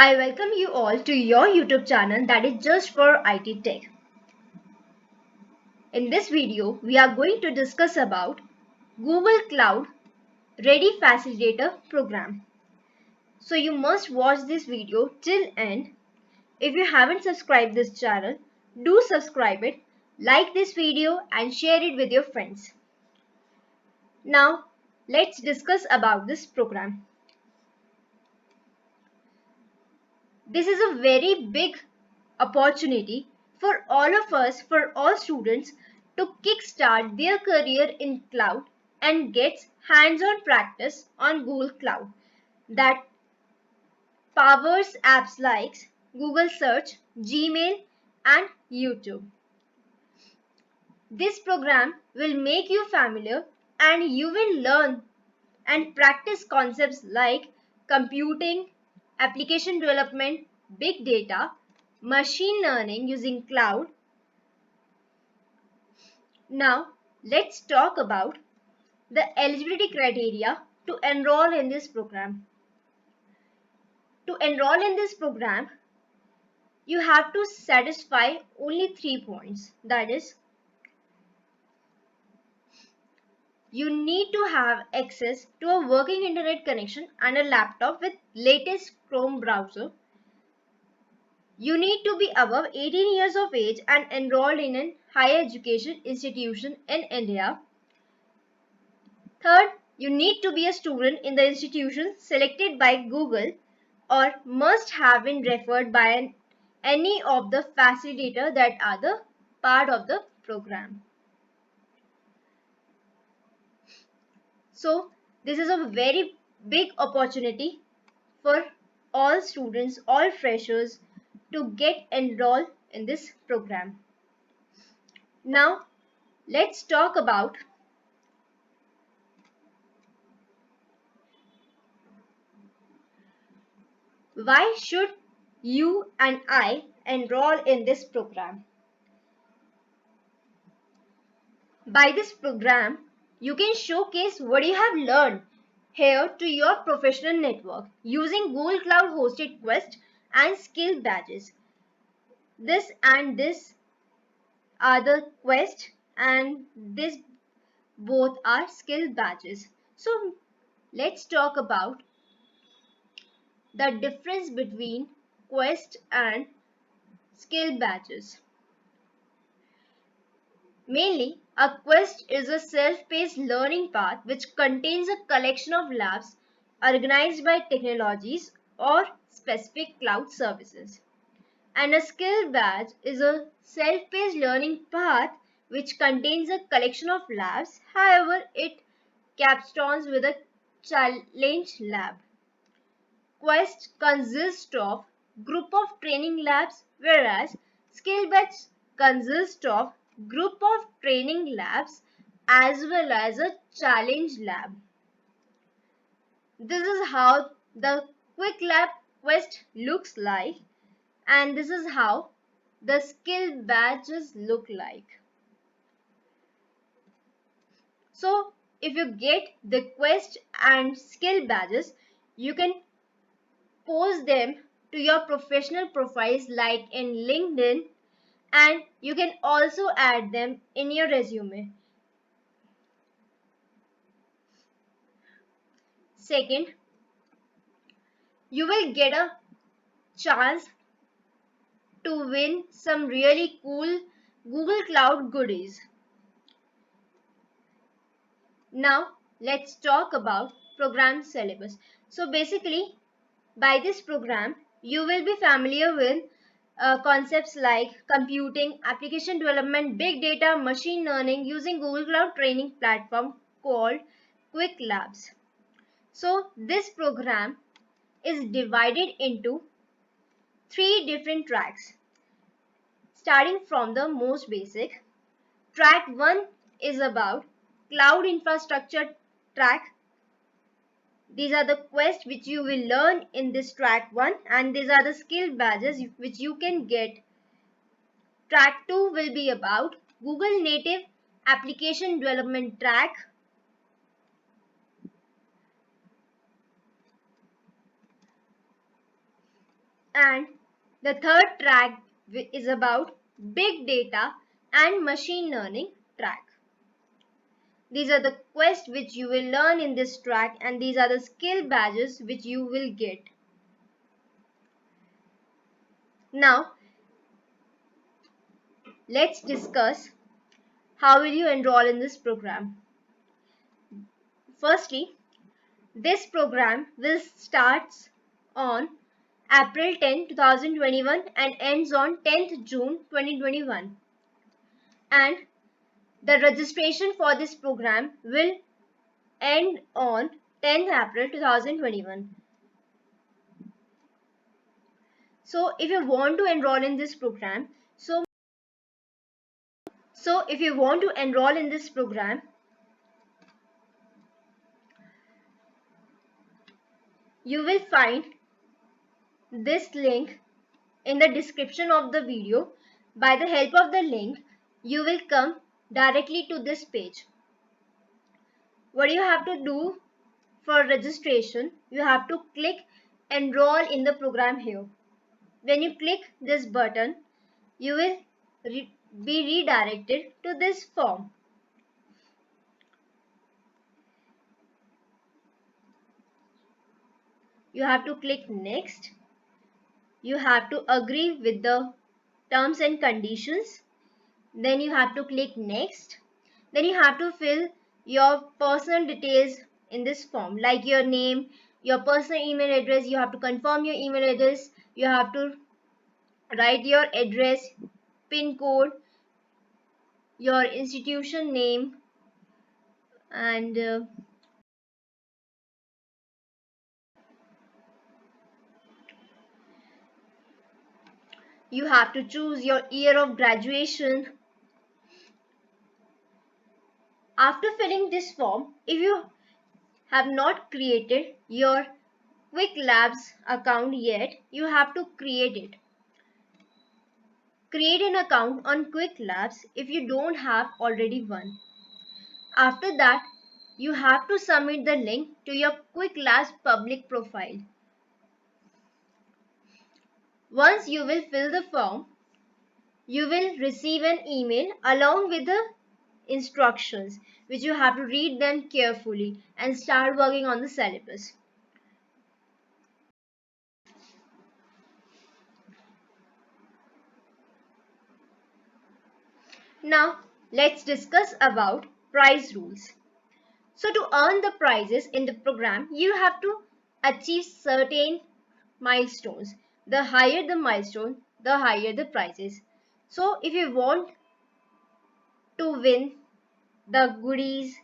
I welcome you all to your YouTube channel that is just for IT Tech. In this video, we are going to discuss about Google Cloud Ready Facilitator program. So you must watch this video till end. If you haven't subscribed this channel, do subscribe it, like this video and share it with your friends. Now, let's discuss about this program. This is a very big opportunity for all of us, for all students, to kickstart their career in cloud and get hands-on practice on Google Cloud that powers apps like Google Search, Gmail, and YouTube. This program will make you familiar and you will learn and practice concepts like computing, application development, big data, machine learning using cloud. Now, let's talk about the eligibility criteria to enroll in this program. To enroll in this program, you have to satisfy only 3 points. That is, you need to have access to a working internet connection and a laptop with latest Chrome browser. You need to be above 18 years of age and enrolled in a higher education institution in India. Third, you need to be a student in the institution selected by Google or must have been referred by any of the facilitator that are the part of the program. So this is a very big opportunity for all students, all freshers to get enrolled in this program. Now let's talk about why should you and I enroll in this program. By this program, you can showcase what you have learned here to your professional network using Google Cloud hosted Quest and skill badges. This are the Quest and this both are skill badges. So let's talk about the difference between Quest and skill badges. Mainly, a Quest is a self-paced learning path which contains a collection of labs organized by technologies or specific cloud services. And a skill badge is a self-paced learning path which contains a collection of labs. However, it capstones with a challenge lab. Quest consists of group of training labs, whereas skill badge consists of group of training labs as well as a challenge lab. This is how the quick lab Quest looks like, and this is how the skill badges look like. So if you get the Quest and skill badges, you can post them to your professional profiles like in LinkedIn, and you can also add them in your resume. Second, you will get a chance to win some really cool Google Cloud goodies. Now let's talk about program syllabus. So basically, by this program, you will be familiar with concepts like computing, application development, big data, machine learning using Google Cloud training platform called Quick Labs. So this program is divided into 3 different tracks. Starting from the most basic, track 1 is about cloud infrastructure track. These are the quests which you will learn in this track 1, and these are the skill badges which you can get. Track 2 will be about Google native application development track. And the third track is about big data and machine learning track. These are the quests which you will learn in this track, and these are the skill badges which you will get. Now, let's discuss how will you enroll in this program. Firstly, this program will start on April 10, 2021 and ends on 10th June 2021. And the registration for this program will end on 10th April 2021. So if you want to enroll in this program, if you want to enroll in this program, you will find this link in the description of the video. By the help of the link, you will come directly to this page. What you have to do for registration, you have to click enroll in the program here. When you click this button, you will be redirected to this form. You have to click next. You have to agree with the terms and conditions. Then you have to click next. Then you have to fill your personal details in this form, like your name, your personal email address. You have to confirm your email address. You have to write your address, pin code, your institution name, and you have to choose your year of graduation. After filling this form, if you have not created your Quick Labs account yet, you have to create it. Create an account on Quick Labs if you don't have already one. After that, you have to submit the link to your Quick Labs public profile. Once you will fill the form, you will receive an email along with the instructions, which you have to read them carefully and start working on the syllabus. Now, let's discuss about prize rules. So to earn the prizes in the program, you have to achieve certain milestones. The higher the milestone, the higher the prizes. So if you want to win the goodies,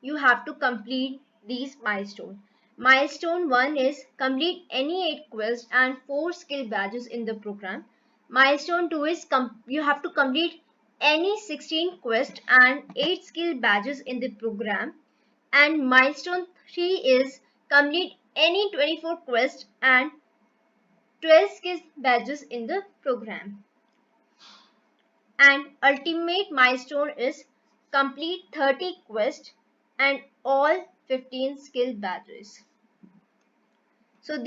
you have to complete these milestones. Milestone 1 is complete any 8 quests and 4 skill badges in the program. Milestone 2 is you have to complete any 16 quests and 8 skill badges in the program. And milestone 3 is complete any 24 quests and 12 skill badges in the program. And ultimate milestone is complete 30 quests and all 15 skill badges. So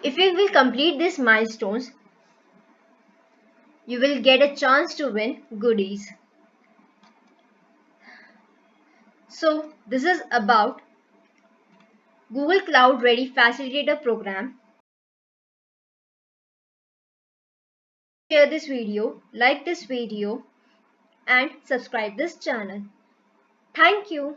if you will complete these milestones, you will get a chance to win goodies. So this is about Google Cloud Ready Facilitator Program. Share this video, like this video, and subscribe this channel. Thank you.